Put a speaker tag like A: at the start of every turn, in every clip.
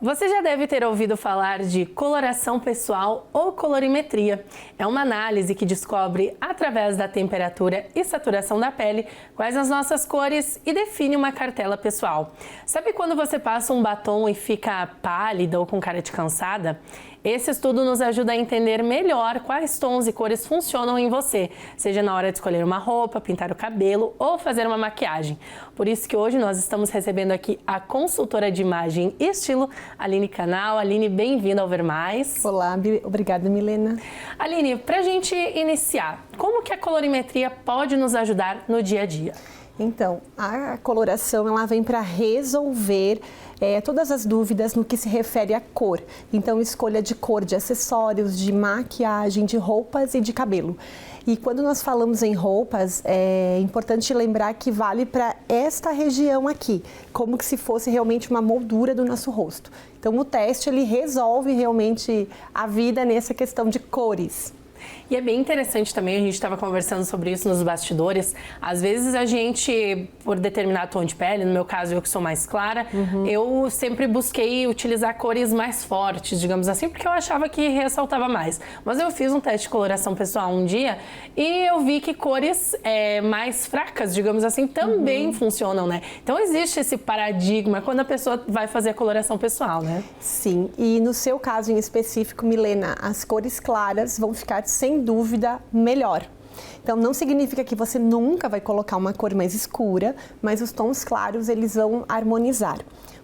A: Você já deve ter ouvido falar de coloração pessoal ou colorimetria. É uma análise que descobre, através da temperatura e saturação da pele, quais as nossas cores e define uma cartela pessoal. Sabe quando você passa um batom e fica pálida ou com cara de cansada? Esse estudo nos ajuda a entender melhor quais tons e cores funcionam em você, seja na hora de escolher uma roupa, pintar o cabelo ou fazer uma maquiagem. Por isso que hoje nós estamos recebendo aqui a consultora de imagem e estilo, Aline Canal. Aline, bem-vinda ao Ver Mais.
B: Olá, obrigada, Milena.
A: Aline, para a gente iniciar, como que a colorimetria pode nos ajudar no dia a dia?
B: Então, a coloração ela vem para resolver todas as dúvidas no que se refere à cor. Então, escolha de cor de acessórios, de maquiagem, de roupas e de cabelo. E quando nós falamos em roupas, é importante lembrar que vale para esta região aqui, como que se fosse realmente uma moldura do nosso rosto. Então, o teste ele resolve realmente a vida nessa questão de cores.
A: E é bem interessante também, a gente estava conversando sobre isso nos bastidores, às vezes a gente, por determinado tom de pele, no meu caso eu que sou mais clara, eu sempre busquei utilizar cores mais fortes, digamos assim, porque eu achava que ressaltava mais. Mas eu fiz um teste de coloração pessoal um dia e eu vi que cores mais fracas, digamos assim, também funcionam, né? Então existe esse paradigma quando a pessoa vai fazer a coloração pessoal, né?
B: Sim, e no seu caso em específico, Milena, as cores claras vão ficar sem dúvida melhor. Então não significa que você nunca vai colocar uma cor mais escura, mas os tons claros eles vão harmonizar.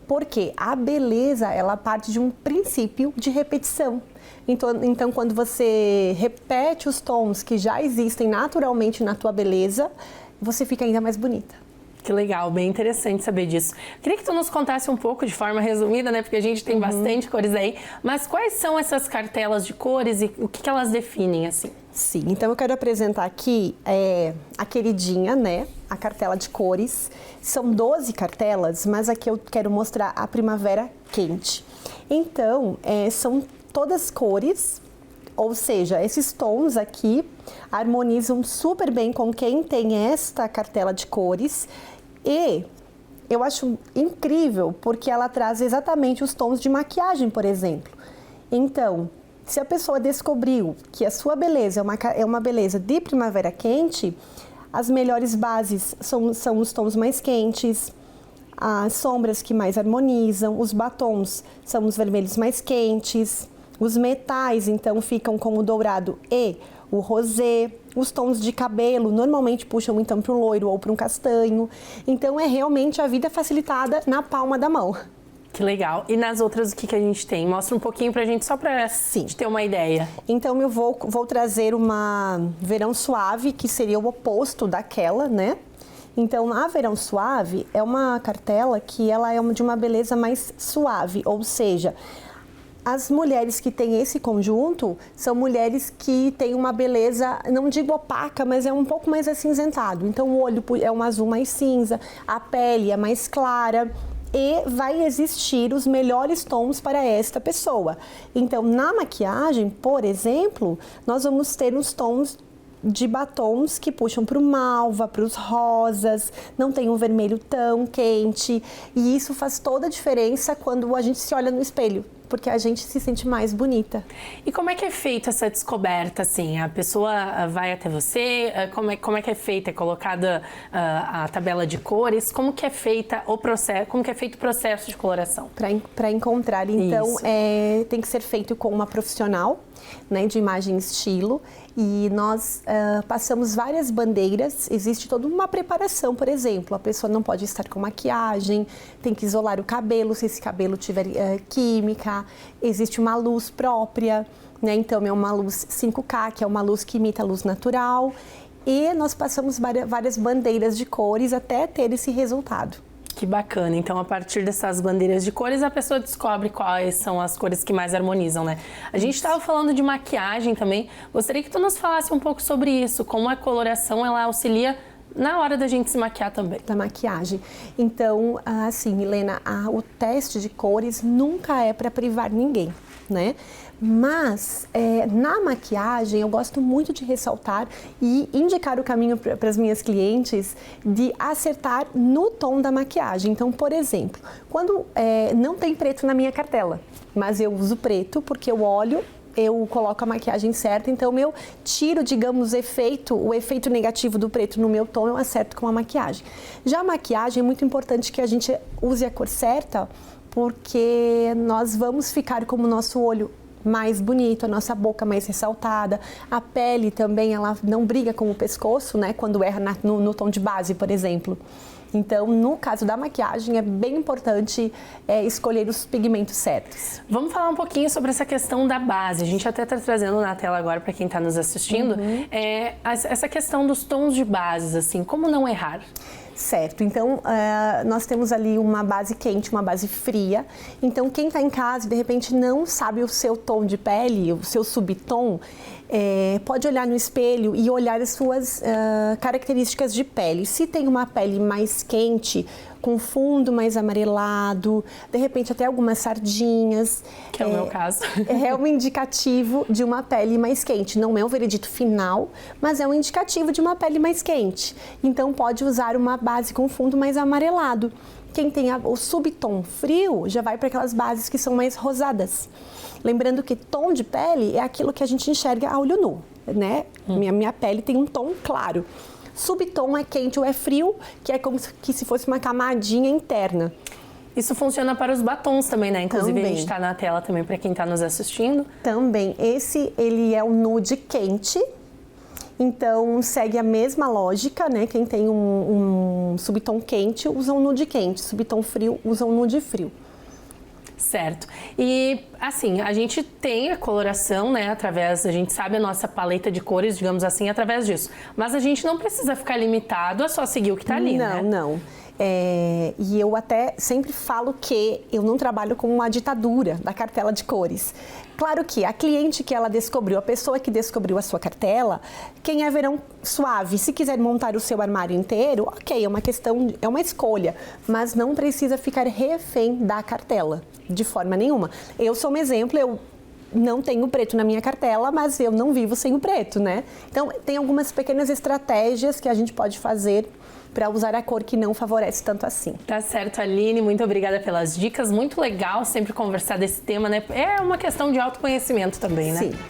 B: Porque a beleza ela parte de um princípio de repetição. Então quando você repete os tons que já existem naturalmente na tua beleza, você fica ainda mais bonita.
A: Que legal, bem interessante saber disso. Queria que tu nos contasse um pouco de forma resumida, né? Porque a gente tem bastante cores aí. Mas quais são essas cartelas de cores e o que elas definem, assim?
B: Sim, então eu quero apresentar aqui a queridinha, né? A cartela de cores. São 12 cartelas, mas aqui eu quero mostrar a primavera quente. Então, são todas cores. Ou seja, esses tons aqui harmonizam super bem com quem tem esta cartela de cores e eu acho incrível porque ela traz exatamente os tons de maquiagem, por exemplo. Então, se a pessoa descobriu que a sua beleza é uma beleza de primavera quente, as melhores bases são os tons mais quentes, as sombras que mais harmonizam, os batons são os vermelhos mais quentes. Os metais, então, ficam com o dourado e o rosé. Os tons de cabelo normalmente puxam, então, para o loiro ou para um castanho. Então, é realmente a vida facilitada na palma da mão.
A: Que legal. E nas outras, o que a gente tem? Mostra um pouquinho pra gente, só pra gente ter uma ideia.
B: Então, eu vou trazer uma verão suave, que seria o oposto daquela, né? Então, a verão suave é uma cartela que ela é de uma beleza mais suave, ou seja, as mulheres que têm esse conjunto são mulheres que têm uma beleza, não digo opaca, mas é um pouco mais acinzentado. Então, o olho é um azul mais cinza, a pele é mais clara e vai existir os melhores tons para esta pessoa. Então, na maquiagem, por exemplo, nós vamos ter os tons de batons que puxam para o malva, para os rosas, não tem um vermelho tão quente. E isso faz toda a diferença quando a gente se olha no espelho, porque a gente se sente mais bonita.
A: E como é que é feita essa descoberta, assim? A pessoa vai até você? Como é que é feita? É colocada a tabela de cores? Como que é feita o processo? Como que é feito o processo de coloração?
B: Para encontrar, então, tem que ser feito com uma profissional, né, de imagem e estilo, e nós passamos várias bandeiras. Existe toda uma preparação, por exemplo, a pessoa não pode estar com maquiagem, tem que isolar o cabelo, se esse cabelo tiver química, existe uma luz própria, né, então é uma luz 5K, que é uma luz que imita a luz natural, e nós passamos várias bandeiras de cores até ter esse resultado.
A: Que bacana. Então, a partir dessas bandeiras de cores, a pessoa descobre quais são as cores que mais harmonizam, né? A gente estava falando de maquiagem também. Gostaria que tu nos falasse um pouco sobre isso, como a coloração ela auxilia na hora da gente se maquiar também.
B: Da maquiagem. Então, assim, Milena, o teste de cores nunca é para privar ninguém. né? Mas na maquiagem eu gosto muito de ressaltar e indicar o caminho para as minhas clientes de acertar no tom da maquiagem. Então, por exemplo, quando não tem preto na minha cartela, mas eu uso preto porque eu olho, eu coloco a maquiagem certa, então eu tiro, digamos, o efeito negativo do preto no meu tom, eu acerto com a maquiagem. Já a maquiagem é muito importante que a gente use a cor certa, porque nós vamos ficar como o nosso olho mais bonito, a nossa boca mais ressaltada, a pele também, ela não briga com o pescoço, né, quando erra no tom de base, por exemplo. Então, no caso da maquiagem, é bem importante escolher os pigmentos certos.
A: Vamos falar um pouquinho sobre essa questão da base. A gente até está trazendo na tela agora para quem está nos assistindo, essa questão dos tons de bases, assim, como não errar?
B: Certo, então nós temos ali uma base quente, uma base fria. Então quem está em casa de repente não sabe o seu tom de pele, o seu subtom, pode olhar no espelho e olhar as suas características de pele. Se tem uma pele mais quente, com fundo mais amarelado, de repente até algumas sardinhas.
A: Que é o meu caso.
B: É um indicativo de uma pele mais quente. Não é um veredito final, mas é um indicativo de uma pele mais quente. Então pode usar uma base com fundo mais amarelado. Quem tem o subtom frio já vai para aquelas bases que são mais rosadas. Lembrando que tom de pele é aquilo que a gente enxerga a olho nu, né? Minha pele tem um tom claro. Subtom é quente ou é frio, que é como se fosse uma camadinha interna.
A: Isso funciona para os batons também, né? Inclusive
B: também.
A: A gente está na tela também para quem está nos assistindo.
B: Também. Ele é o nude quente, então segue a mesma lógica, né? Quem tem um subtom quente usa um nude quente, subtom frio usa um nude frio.
A: Certo. E, assim, a gente tem a coloração, né, a gente sabe a nossa paleta de cores, digamos assim, através disso. Mas a gente não precisa ficar limitado a só seguir o que tá ali, né?
B: Não. E eu até sempre falo que eu não trabalho com uma ditadura da cartela de cores. Claro que a cliente que ela descobriu, a pessoa que descobriu a sua cartela, quem é verão suave, se quiser montar o seu armário inteiro, ok, é uma escolha, mas não precisa ficar refém da cartela, de forma nenhuma. Eu sou um exemplo, eu não tenho preto na minha cartela, mas eu não vivo sem o preto, né? Então, tem algumas pequenas estratégias que a gente pode fazer para usar a cor que não favorece tanto assim.
A: Tá certo, Aline, muito obrigada pelas dicas, muito legal sempre conversar desse tema, né? É uma questão de autoconhecimento também, né?
B: Sim.